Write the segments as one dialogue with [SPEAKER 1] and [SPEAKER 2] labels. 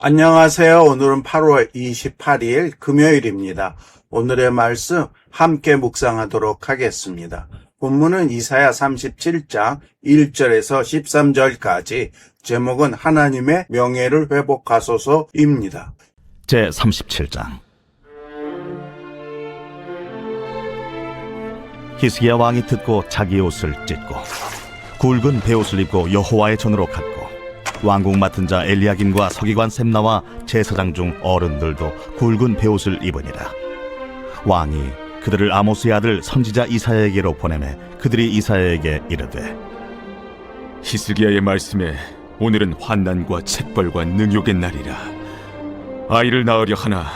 [SPEAKER 1] 안녕하세요. 오늘은 8월 28일 금요일입니다. 오늘의 말씀 함께 묵상하도록 하겠습니다. 본문은 이사야 37장 1절에서 13절까지, 제목은 하나님의 명예를 회복하소서입니다.
[SPEAKER 2] 제37장. 히스기야 왕이 듣고 자기 옷을 찢고 굵은 베옷을 입고 여호와의 전으로 갔고, 왕궁 맡은 자 엘리야김과 서기관 셈나와 제사장 중 어른들도 굵은 베옷을 입으니라. 왕이 그들을 아모스의 아들 선지자 이사야에게로 보내매 그들이 이사야에게 이르되,
[SPEAKER 3] 히스기야의 말씀에 오늘은 환난과 책벌과 능욕의 날이라. 아이를 낳으려 하나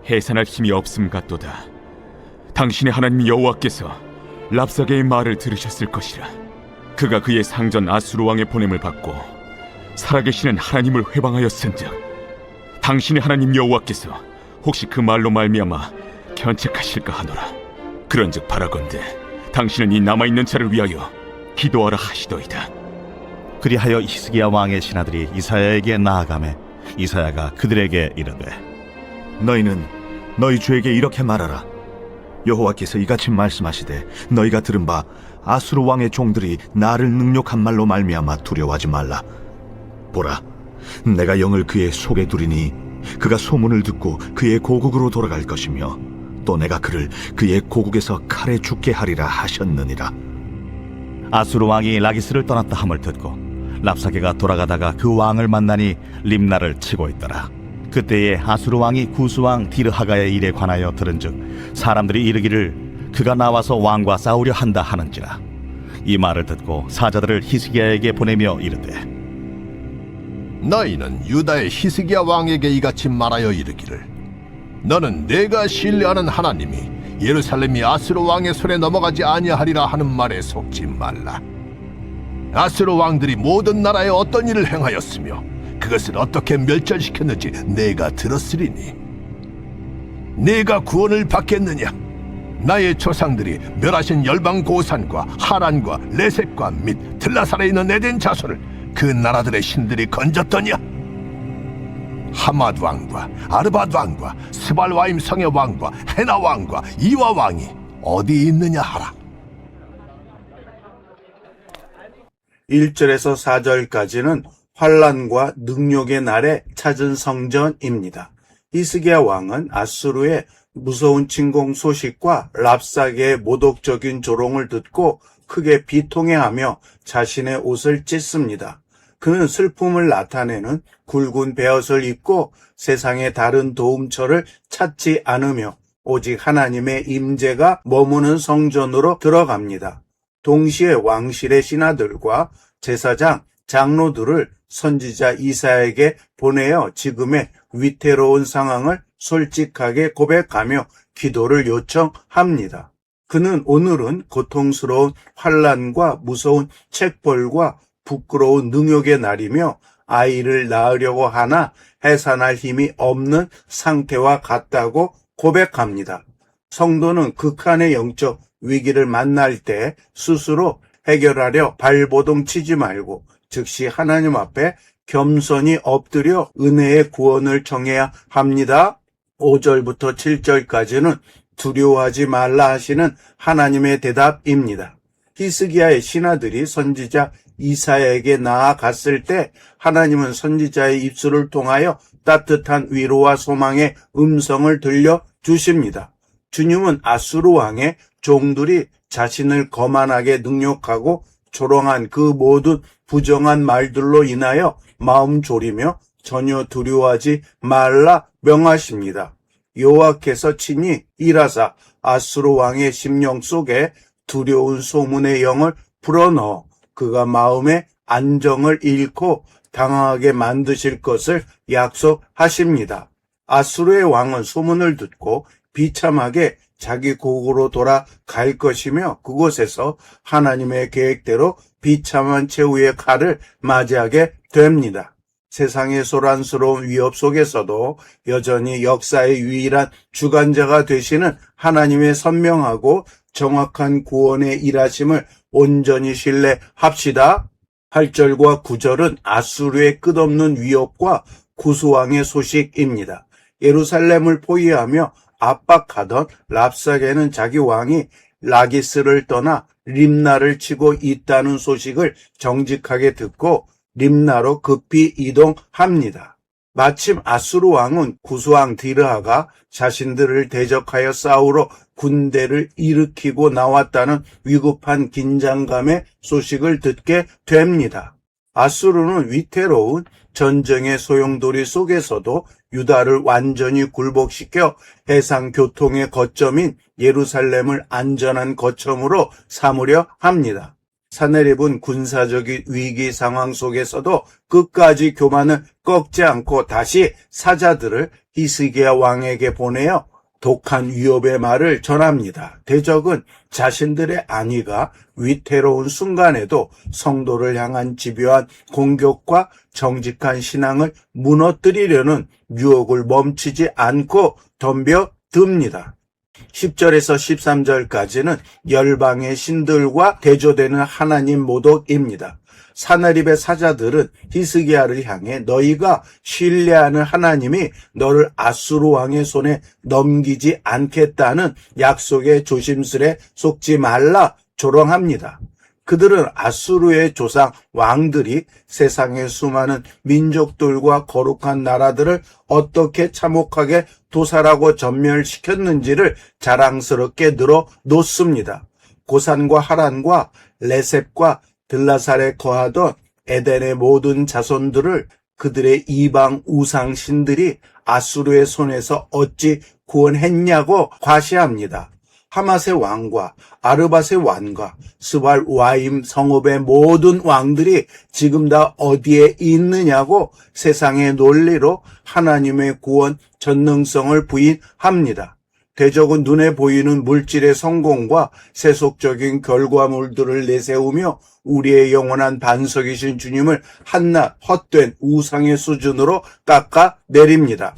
[SPEAKER 3] 해산할 힘이 없음 같도다. 당신의 하나님 여호와께서 랍사게의 말을 들으셨을 것이라. 그가 그의 상전 아수르 왕의 보냄을 받고 살아계시는 하나님을 회방하였은즉, 당신의 하나님 여호와께서 혹시 그 말로 말미암아 견책하실까 하노라. 그런즉 바라건대 당신은 이 남아있는 자를 위하여 기도하라 하시더이다.
[SPEAKER 2] 그리하여 히스기야 왕의 신하들이 이사야에게 나아가매 이사야가 그들에게 이르되,
[SPEAKER 4] 너희는 너희 주에게 이렇게 말하라. 여호와께서 이같이 말씀하시되, 너희가 들은 바 아수르 왕의 종들이 나를 능욕한 말로 말미암아 두려워하지 말라. 보라, 내가 영을 그의 속에 두리니 그가 소문을 듣고 그의 고국으로 돌아갈 것이며, 또 내가 그를 그의 고국에서 칼에 죽게 하리라 하셨느니라.
[SPEAKER 2] 아수르 왕이 라기스를 떠났다 함을 듣고 랍사게가 돌아가다가 그 왕을 만나니 림나를 치고 있더라. 그때에 아수르 왕이 구스왕 디르하가의 일에 관하여 들은즉, 사람들이 이르기를 그가 나와서 왕과 싸우려 한다 하는지라. 이 말을 듣고 사자들을 히스기야에게 보내며 이르되,
[SPEAKER 5] 너희는 유다의 히스기야 왕에게 이같이 말하여 이르기를, 너는 내가 신뢰하는 하나님이 예루살렘이 아수르 왕의 손에 넘어가지 아니하리라 하는 말에 속지 말라. 아수르 왕들이 모든 나라에 어떤 일을 행하였으며 그것을 어떻게 멸절시켰는지 내가 들었으리니, 내가 구원을 받겠느냐? 나의 조상들이 멸하신 열방 고산과 하란과 레셋과 및 들라살에 있는 에덴 자손을 그 나라들의 신들이 건졌더냐? 하맛 왕과 아르밧 왕과 스발와임 성의 왕과 헤나 왕과 이와 왕이 어디 있느냐 하라.
[SPEAKER 1] 1절에서 4절까지는 환난과 능욕의 날에 찾은 성전입니다. 히스기야 왕은 아수르의 무서운 침공 소식과 랍사게의 모독적인 조롱을 듣고 크게 비통해하며 자신의 옷을 찢습니다. 그는 슬픔을 나타내는 굵은 베옷을 입고 세상의 다른 도움처를 찾지 않으며 오직 하나님의 임재가 머무는 성전으로 들어갑니다. 동시에 왕실의 신하들과 제사장, 장로들을 선지자 이사야에게 보내어 지금의 위태로운 상황을 솔직하게 고백하며 기도를 요청합니다. 그는 오늘은 고통스러운 환난과 무서운 책벌과 부끄러운 능욕의 날이며 아이를 낳으려고 하나 해산할 힘이 없는 상태와 같다고 고백합니다. 성도는 극한의 영적 위기를 만날 때 스스로 해결하려 발버둥 치지 말고 즉시 하나님 앞에 겸손히 엎드려 은혜의 구원을 청해야 합니다. 5절부터 7절까지는 두려워하지 말라 하시는 하나님의 대답입니다. 히스기야의 신하들이 선지자 이사야에게 나아갔을 때 하나님은 선지자의 입술을 통하여 따뜻한 위로와 소망의 음성을 들려주십니다. 주님은 아수르 왕의 종들이 자신을 거만하게 능욕하고 조롱한 그 모든 부정한 말들로 인하여 마음 졸이며 전혀 두려워하지 말라 명하십니다. 여호와께서 친히 일하사 아수르 왕의 심령 속에 두려운 소문의 영을 불어넣어 그가 마음의 안정을 잃고 당황하게 만드실 것을 약속하십니다. 아수르의 왕은 소문을 듣고 비참하게 자기 고국으로 돌아갈 것이며 그곳에서 하나님의 계획대로 비참한 최후의 칼을 맞이하게 됩니다. 세상의 소란스러운 위협 속에서도 여전히 역사의 유일한 주관자가 되시는 하나님의 선명하고 정확한 구원의 일하심을 온전히 신뢰합시다. 8절과 9절은 아수르의 끝없는 위협과 구스왕의 소식입니다. 예루살렘을 포위하며 압박하던 랍사게는 자기 왕이 라기스를 떠나 림나를 치고 있다는 소식을 정직하게 듣고 림나로 급히 이동합니다. 마침 아수르 왕은 구스왕 디르하가 자신들을 대적하여 싸우러 군대를 일으키고 나왔다는 위급한 긴장감의 소식을 듣게 됩니다. 아수르는 위태로운 전쟁의 소용돌이 속에서도 유다를 완전히 굴복시켜 해상 교통의 거점인 예루살렘을 안전한 거점으로 삼으려 합니다. 사내립은 군사적인 위기 상황 속에서도 끝까지 교만을 꺾지 않고 다시 사자들을 히스기야 왕에게 보내어 독한 위협의 말을 전합니다. 대적은 자신들의 안위가 위태로운 순간에도 성도를 향한 집요한 공격과 정직한 신앙을 무너뜨리려는 유혹을 멈추지 않고 덤벼듭니다. 10절에서 13절까지는 열방의 신들과 대조되는 하나님 모독입니다. 사나립의 사자들은 히스기야를 향해 너희가 신뢰하는 하나님이 너를 아수르 왕의 손에 넘기지 않겠다는 약속에 조심스레 속지 말라 조롱합니다. 그들은 아수르의 조상 왕들이 세상의 수많은 민족들과 거룩한 나라들을 어떻게 참혹하게 도살하고 전멸시켰는지를 자랑스럽게 늘어놓습니다. 고산과 하란과 레셉과 들라살에 거하던 에덴의 모든 자손들을 그들의 이방 우상 신들이 아수르의 손에서 어찌 구원했냐고 과시합니다. 하맛의 왕과 아르밧의 왕과 스발 와임 성읍의 모든 왕들이 지금 다 어디에 있느냐고 세상의 논리로 하나님의 구원 전능성을 부인합니다. 대적은 눈에 보이는 물질의 성공과 세속적인 결과물들을 내세우며 우리의 영원한 반석이신 주님을 한낱 헛된 우상의 수준으로 깎아내립니다.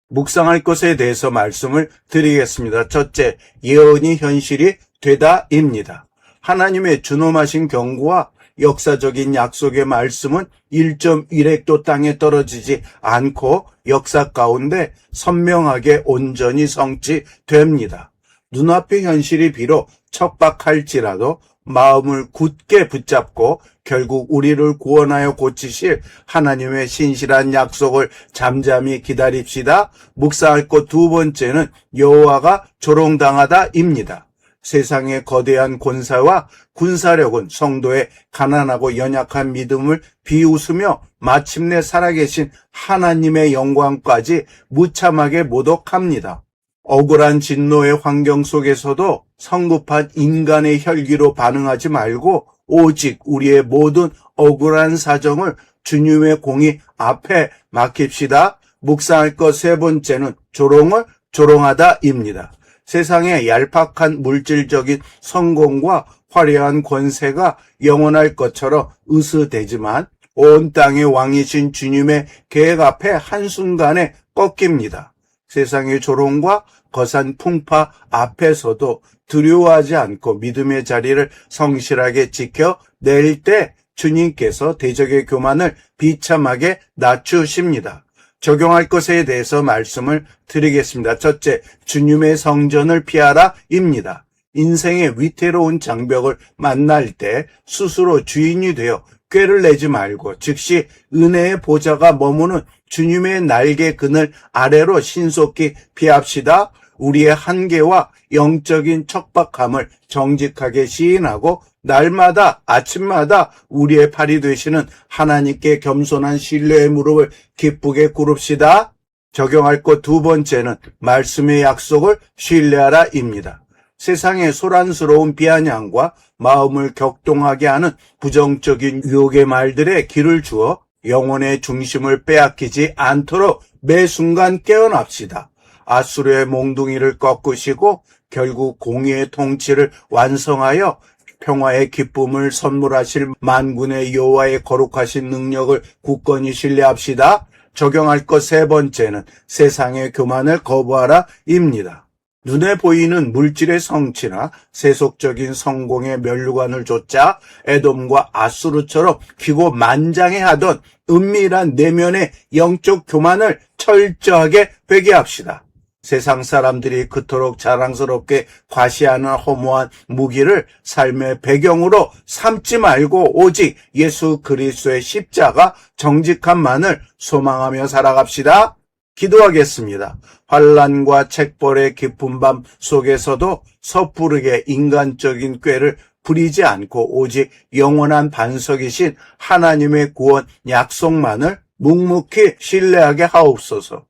[SPEAKER 1] 묵상할 것에 대해서 말씀을 드리겠습니다. 첫째, 예언이 현실이 되다입니다. 하나님의 준엄하신 경고와 역사적인 약속의 말씀은 1.1획도 땅에 떨어지지 않고 역사 가운데 선명하게 온전히 성취됩니다. 눈앞의 현실이 비록 척박할지라도 마음을 굳게 붙잡고 결국 우리를 구원하여 고치실 하나님의 신실한 약속을 잠잠히 기다립시다. 묵상할 것 두 번째는 여호와가 조롱당하다입니다. 세상의 거대한 권세와 군사력은 성도의 가난하고 연약한 믿음을 비웃으며 마침내 살아계신 하나님의 영광까지 무참하게 모독합니다. 억울한 진노의 환경 속에서도 성급한 인간의 혈기로 반응하지 말고 오직 우리의 모든 억울한 사정을 주님의 공의 앞에 맡깁시다. 묵상할 것 세 번째는 조롱을 조롱하다입니다. 세상의 얄팍한 물질적인 성공과 화려한 권세가 영원할 것처럼 으스대지만 온 땅의 왕이신 주님의 계획 앞에 한순간에 꺾입니다. 세상의 조롱과 거센 풍파 앞에서도 두려워하지 않고 믿음의 자리를 성실하게 지켜낼 때 주님께서 대적의 교만을 비참하게 낮추십니다. 적용할 것에 대해서 말씀을 드리겠습니다. 첫째, 주님의 성전을 피하라입니다. 인생의 위태로운 장벽을 만날 때 스스로 주인이 되어 꾀를 내지 말고 즉시 은혜의 보좌가 머무는 주님의 날개 그늘 아래로 신속히 피합시다. 우리의 한계와 영적인 척박함을 정직하게 시인하고 날마다 아침마다 우리의 팔이 되시는 하나님께 겸손한 신뢰의 무릎을 기쁘게 꿇읍시다. 적용할 것 두 번째는 말씀의 약속을 신뢰하라입니다. 세상의 소란스러운 비아냥과 마음을 격동하게 하는 부정적인 유혹의 말들에 길을 주어 영혼의 중심을 빼앗기지 않도록 매 순간 깨어납시다. 아수르의 몽둥이를 꺾으시고 결국 공의의 통치를 완성하여 평화의 기쁨을 선물하실 만군의 여호와의 거룩하신 능력을 굳건히 신뢰합시다. 적용할 것 세 번째는 세상의 교만을 거부하라입니다. 눈에 보이는 물질의 성취나 세속적인 성공의 면류관을 좇아 에돔과 아수르처럼 기고만장해하던 은밀한 내면의 영적 교만을 철저하게 회개합시다. 세상 사람들이 그토록 자랑스럽게 과시하는 허무한 무기를 삶의 배경으로 삼지 말고 오직 예수 그리스도의 십자가 정직함만을 소망하며 살아갑시다. 기도하겠습니다. 환난과 책벌의 깊은 밤 속에서도 섣부르게 인간적인 꾀를 부리지 않고 오직 영원한 반석이신 하나님의 구원 약속만을 묵묵히 신뢰하게 하옵소서.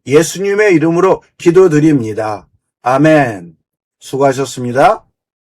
[SPEAKER 1] 예수님의 이름으로 기도드립니다. 아멘. 수고하셨습니다.